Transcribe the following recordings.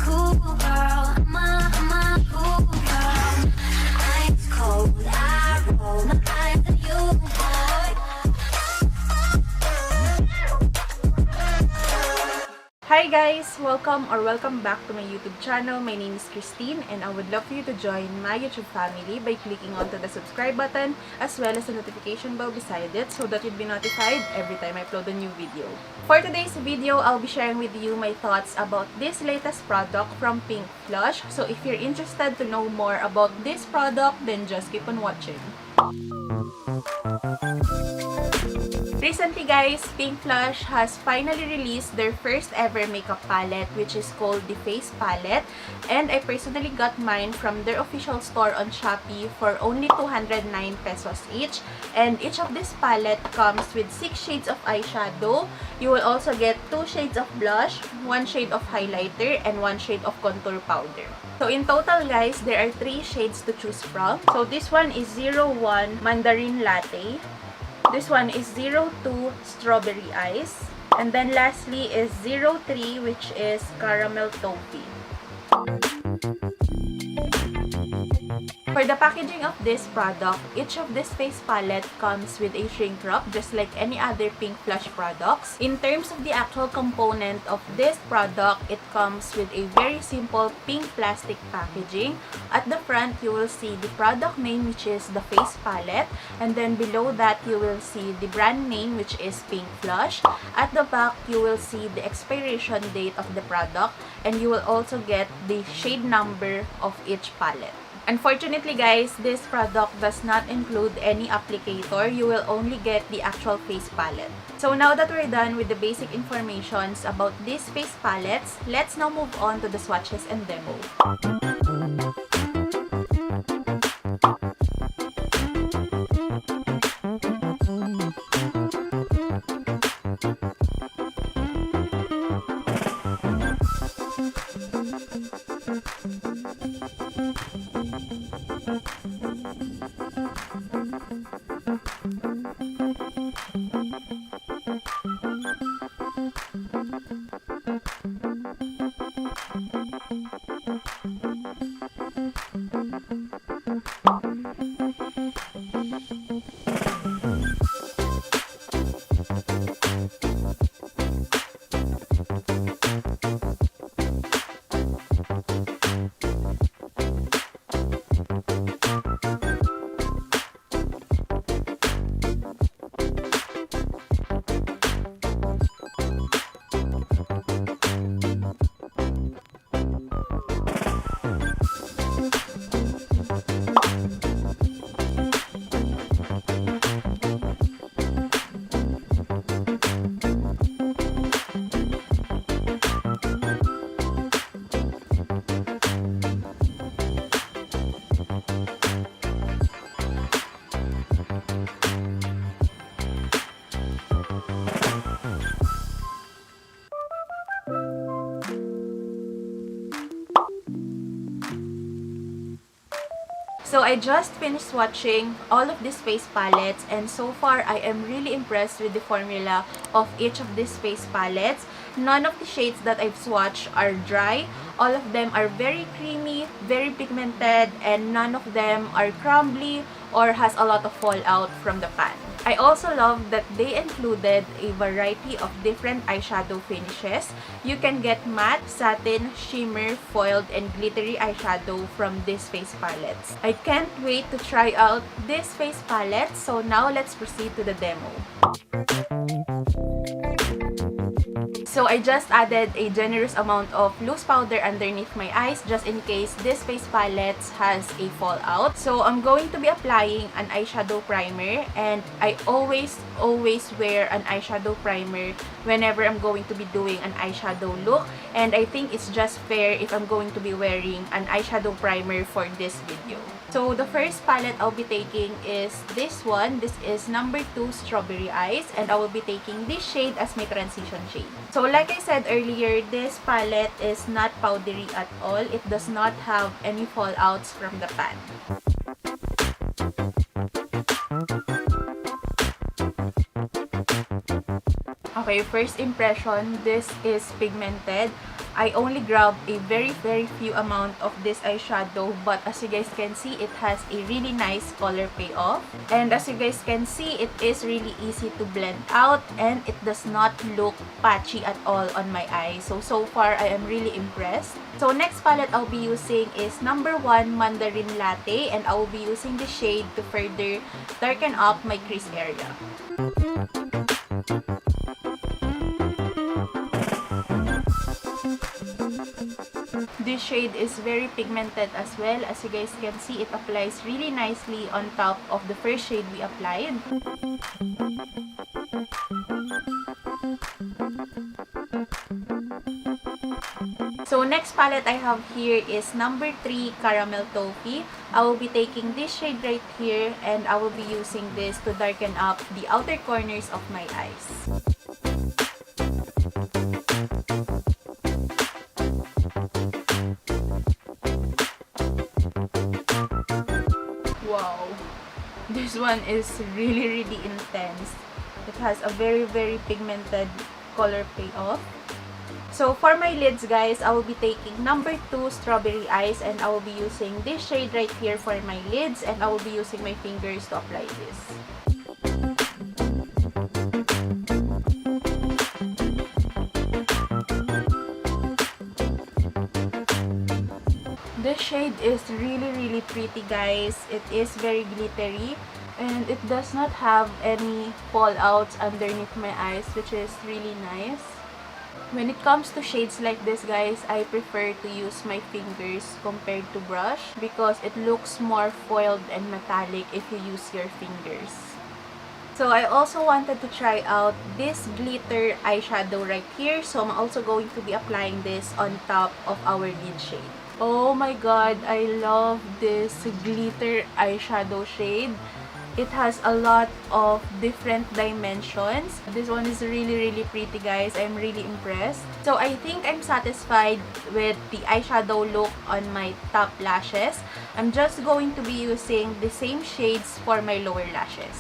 cool girl. I'm a cool girl. Ice cold, I roll my eyes at you, boy. Hi guys! Welcome back to my YouTube channel. My name is Christine and I would love for you to join my YouTube family by clicking onto the subscribe button as well as the notification bell beside it so that you'd be notified every time I upload a new video. For today's video, I'll be sharing with you my thoughts about this latest product from PINKFLASH. So if you're interested to know more about this product, then just keep on watching. Recently guys, PINKFLASH has finally released their first ever makeup palette, which is called the Face Palette, and I personally got mine from their official store on Shopee for only 209 pesos each, and each of this palette comes with 6 shades of eyeshadow. You will also get 2 shades of blush, 1 shade of highlighter, and 1 shade of contour powder. So in total guys, there are 3 shades to choose from. So this one is 01 Mandarin Latte. This one is 02 Strawberry Ice. And then lastly is 03, which is Caramel Toffee. For the packaging of this product, each of this face palette comes with a shrink wrap just like any other PINKFLASH products. In terms of the actual component of this product, it comes with a very simple pink plastic packaging. At the front, you will see the product name, which is the face palette, and then below that you will see the brand name, which is PINKFLASH. At the back, you will see the expiration date of the product, and you will also get the shade number of each palette. Unfortunately guys, this product does not include any applicator. You will only get the actual face palette. So now that we're done with the basic informations about these face palettes, let's now move on to the swatches and demo. So I just finished swatching all of these face palettes, and so far I am really impressed with the formula of each of these face palettes. None of the shades that I've swatched are dry. All of them are very creamy, very pigmented, and none of them are crumbly or has a lot of fallout from the pan. I also love that they included a variety of different eyeshadow finishes. You can get matte, satin, shimmer, foiled, and glittery eyeshadow from these face palettes. I can't wait to try out this face palette, so now let's proceed to the demo. So I just added a generous amount of loose powder underneath my eyes just in case this face palette has a fallout. So I'm going to be applying an eyeshadow primer, and I always wear an eyeshadow primer whenever I'm going to be doing an eyeshadow look, and I think it's just fair if I'm going to be wearing an eyeshadow primer for this video. So the first palette I'll be taking is this one. This is number 2 Strawberry Ice, and I will be taking this shade as my transition shade. So like I said earlier, this palette is not powdery at all. It does not have any fallouts from the pan. Okay, first impression, this is pigmented. I only grabbed a very few amount of this eyeshadow, but as you guys can see, it has a really nice color payoff. And as you guys can see, it is really easy to blend out and it does not look patchy at all on my eye. So far, I am really impressed. So next palette I'll be using is number 1 Mandarin Latte, and I will be using the shade to further darken up my crease area. This shade is very pigmented as well. As you guys can see, it applies really nicely on top of the first shade we applied. So next palette I have here is number 3 Caramel Toffee. I will be taking this shade right here and I will be using this to darken up the outer corners of my eyes. Wow, this one is really intense. It has a very pigmented color payoff. So for my lids guys, I will be taking number 2 Strawberry Eyes, and I will be using this shade right here for my lids, and I will be using my fingers to apply this. This shade is really pretty guys. It is very glittery and it does not have any fallouts underneath my eyes, which is really nice. When it comes to shades like this guys, I prefer to use my fingers compared to brush because it looks more foiled and metallic if you use your fingers. So I also wanted to try out this glitter eyeshadow right here. So I'm also going to be applying this on top of our lid shade. Oh my god, I love this glitter eyeshadow shade. It has a lot of different dimensions. This one is really pretty guys. I'm really impressed. So I think I'm satisfied with the eyeshadow look on my top lashes. I'm just going to be using the same shades for my lower lashes.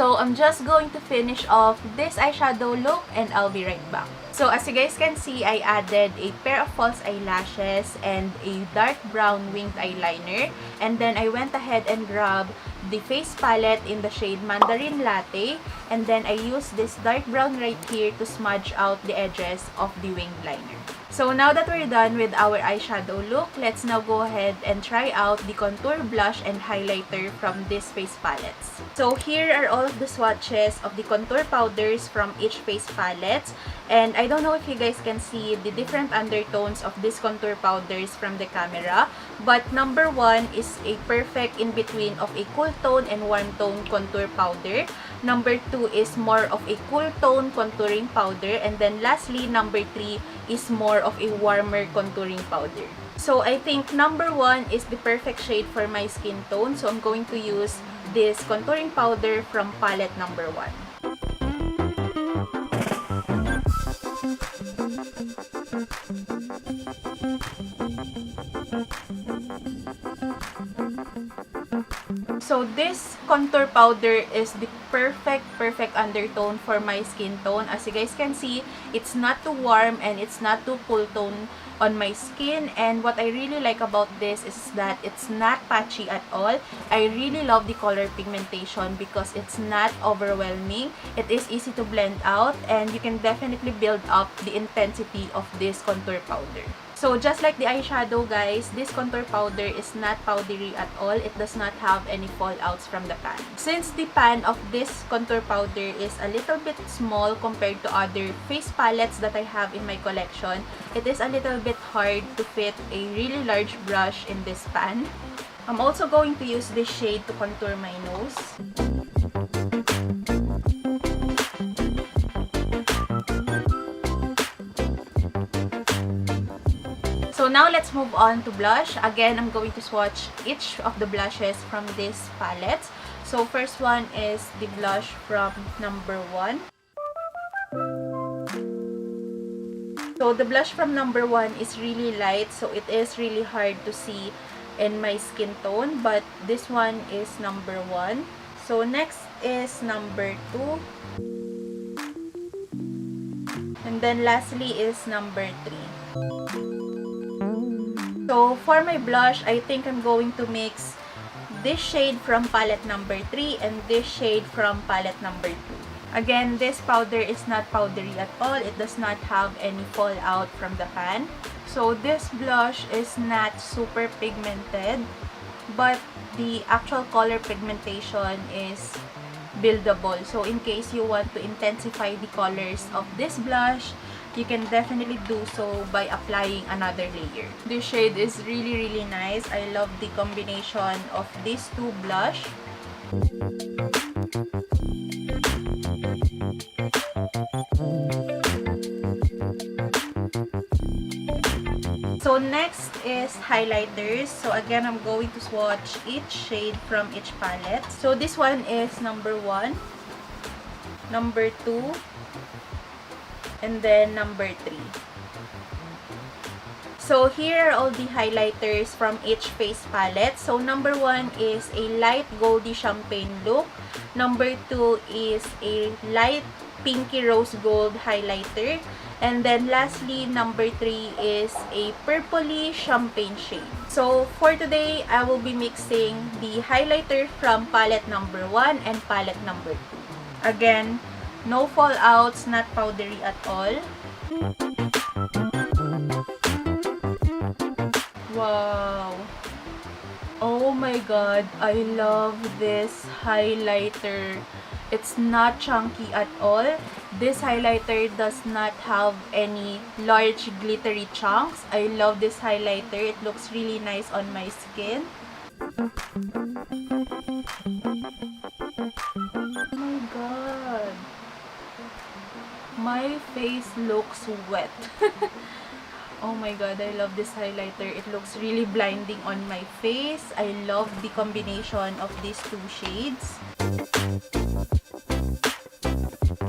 So I'm just going to finish off this eyeshadow look and I'll be right back. So as you guys can see, I added a pair of false eyelashes and a dark brown winged eyeliner. And then I went ahead and grabbed the face palette in the shade Mandarin Latte. And then I used this dark brown right here to smudge out the edges of the winged liner. So now that we're done with our eyeshadow look, let's now go ahead and try out the contour blush and highlighter from these face palettes. So here are all of the swatches of the contour powders from each face palette. And I don't know if you guys can see the different undertones of these contour powders from the camera. But number 1 is a perfect in-between of a cool tone and warm tone contour powder. Number 2 is more of a cool tone contouring powder. And then lastly, number 3 is more of a warmer contouring powder. So I think number 1 is the perfect shade for my skin tone. So I'm going to use this contouring powder from palette number 1. So this contour powder is the perfect undertone for my skin tone. As you guys can see, it's not too warm and it's not too cool tone on my skin. And what I really like about this is that it's not patchy at all. I really love the color pigmentation because it's not overwhelming. It is easy to blend out and you can definitely build up the intensity of this contour powder. So just like the eyeshadow guys, this contour powder is not powdery at all. It does not have any fallouts from the pan. Since the pan of this contour powder is a little bit small compared to other face palettes that I have in my collection, it is a little bit hard to fit a really large brush in this pan. I'm also going to use this shade to contour my nose. So now let's move on to blush. Again, I'm going to swatch each of the blushes from this palette. So first one is the blush from number 1. So the blush from number 1 is really light, so it is really hard to see in my skin tone, but this one is number 1. So next is number 2. And then lastly is number 3. So for my blush, I think I'm going to mix this shade from palette number 3 and this shade from palette number 2. Again, this powder is not powdery at all. It does not have any fallout from the pan. So this blush is not super pigmented, but the actual color pigmentation is buildable. So in case you want to intensify the colors of this blush, you can definitely do so by applying another layer. This shade is really nice. I love the combination of these two blush. So next is highlighters. So again, I'm going to swatch each shade from each palette. So this one is number 1, number 2, and then number 3. So here are all the highlighters from each face palette. So number 1 is a light goldy champagne look. Number 2 is a light pinky rose gold highlighter. And then lastly, number 3 is a purpley champagne shade. So for today, I will be mixing the highlighter from palette number 1 and palette number 2. Again, no fallouts, not powdery at all. Wow! Oh my god, I love this highlighter. It's not chunky at all. This highlighter does not have any large glittery chunks. I love this highlighter. It looks really nice on my skin. Oh my god. My face looks wet. Oh my god, I love this highlighter. It looks really blinding on my face. I love the combination of these two shades.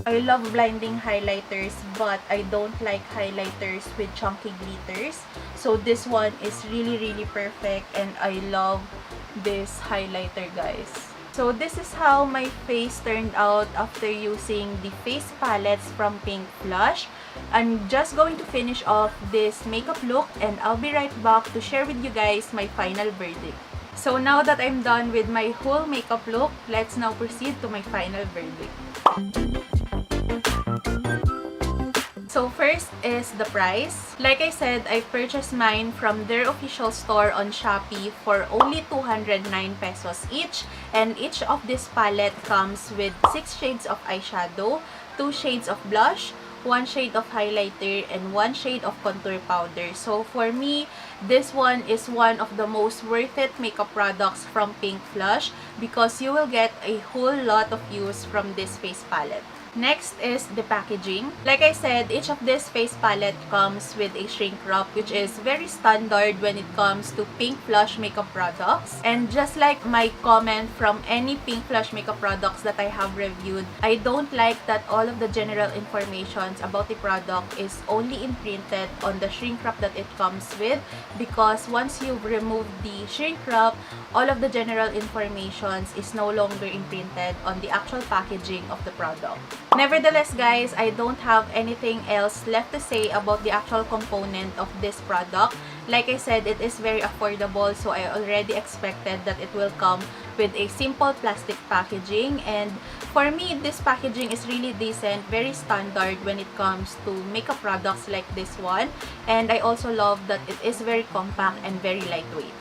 I love blinding highlighters, but I don't like highlighters with chunky glitters. So this one is really perfect, and I love this highlighter, guys. So this is how my face turned out after using the face palettes from PINKFLASH. I'm just going to finish off this makeup look, and I'll be right back to share with you guys my final verdict. So now that I'm done with my whole makeup look, let's now proceed to my final verdict. So first is the price. Like I said, I purchased mine from their official store on Shopee for only 209 pesos each. And each of this palette comes with 6 shades of eyeshadow, 2 shades of blush, 1 shade of highlighter, and 1 shade of contour powder. So for me, this one is one of the most worth it makeup products from PINKFLASH because you will get a whole lot of use from this face palette. Next is the packaging. Like I said, each of this face palette comes with a shrink wrap, which is very standard when it comes to PINKFLASH makeup products. And just like my comment from any PINKFLASH makeup products that I have reviewed, I don't like that all of the general information about the product is only imprinted on the shrink wrap that it comes with, because once you've removed the shrink wrap, all of the general information is no longer imprinted on the actual packaging of the product. Nevertheless, guys, I don't have anything else left to say about the actual component of this product. Like I said, it is very affordable, so I already expected that it will come with a simple plastic packaging. And for me, this packaging is really decent, very standard when it comes to makeup products like this one. And I also love that it is very compact and very lightweight.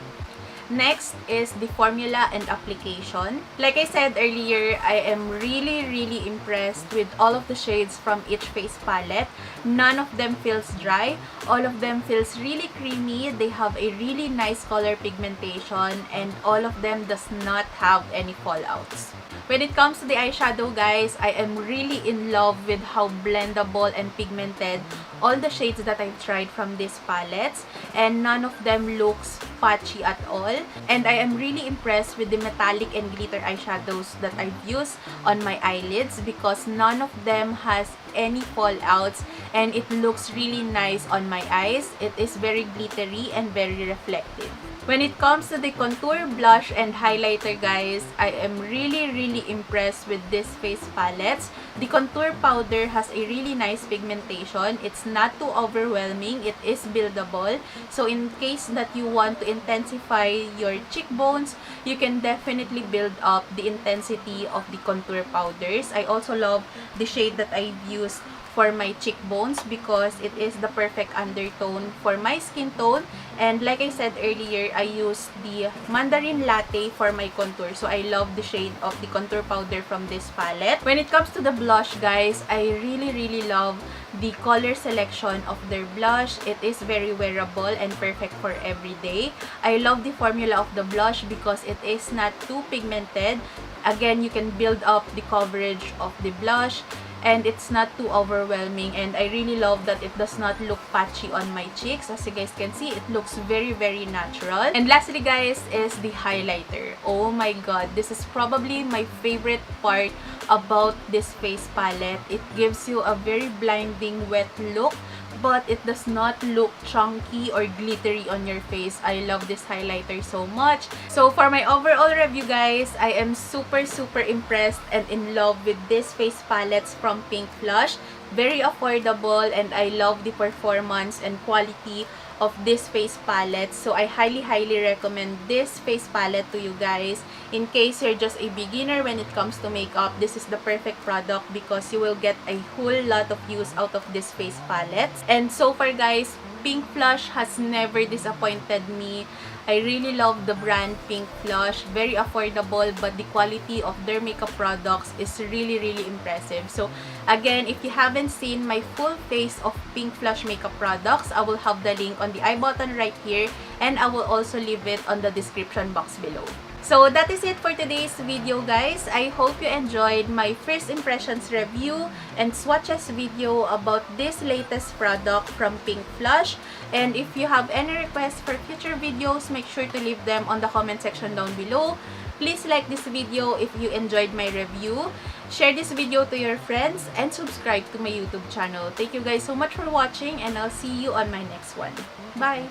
Next is the formula and application. Like I said earlier, I am really impressed with all of the shades from each face palette. None of them feels dry. All of them feels really creamy. They have a really nice color pigmentation, and all of them does not have any fallouts. When it comes to the eyeshadow, guys, I am really in love with how blendable and pigmented all the shades that I've tried from these palettes, and none of them looks patchy at all. And I am really impressed with the metallic and glitter eyeshadows that I've used on my eyelids, because none of them has any fallouts, and it looks really nice on my eyes. It is very glittery and very reflective. When it comes to the contour, blush, and highlighter, guys, I am really impressed with this face palettes. The contour powder has a really nice pigmentation. It's not too overwhelming. It is buildable. So in case that you want to intensify your cheekbones, you can definitely build up the intensity of the contour powders. I also love the shade that I've used for my cheekbones because it is the perfect undertone for my skin tone. And like I said earlier, I used the Mandarin Latte for my contour. So I love the shade of the contour powder from this palette. When it comes to the blush, guys, I really love the color selection of their blush. It is very wearable and perfect for every day. I love the formula of the blush because it is not too pigmented. Again, you can build up the coverage of the blush and it's not too overwhelming, and I really love that it does not look patchy on my cheeks. As you guys can see, it looks very natural. And lastly, guys, is the highlighter. Oh my god, this is probably my favorite part about this face palette. It gives you a very blinding wet look, but it does not look chunky or glittery on your face. I love this highlighter so much. So for my overall review, guys, I am super impressed and in love with this face palettes from PINKFLASH. Very affordable, and I love the performance and quality of this face palette. So I highly recommend this face palette to you guys. In case you're just a beginner when it comes to makeup, this is the perfect product because you will get a whole lot of use out of this face palette. And so far, guys, PINKFLASH has never disappointed me. I really love the brand PINKFLASH. Very affordable, but the quality of their makeup products is really impressive. So again, if you haven't seen my full face of PINKFLASH makeup products, I will have the link on the I button right here, and I will also leave it on the description box below. So that is it for today's video, guys. I hope you enjoyed my first impressions review and swatches video about this latest product from PINKFLASH. And if you have any requests for future videos, make sure to leave them on the comment section down below. Please like this video if you enjoyed my review. Share this video to your friends and subscribe to my YouTube channel. Thank you guys so much for watching, and I'll see you on my next one. Bye!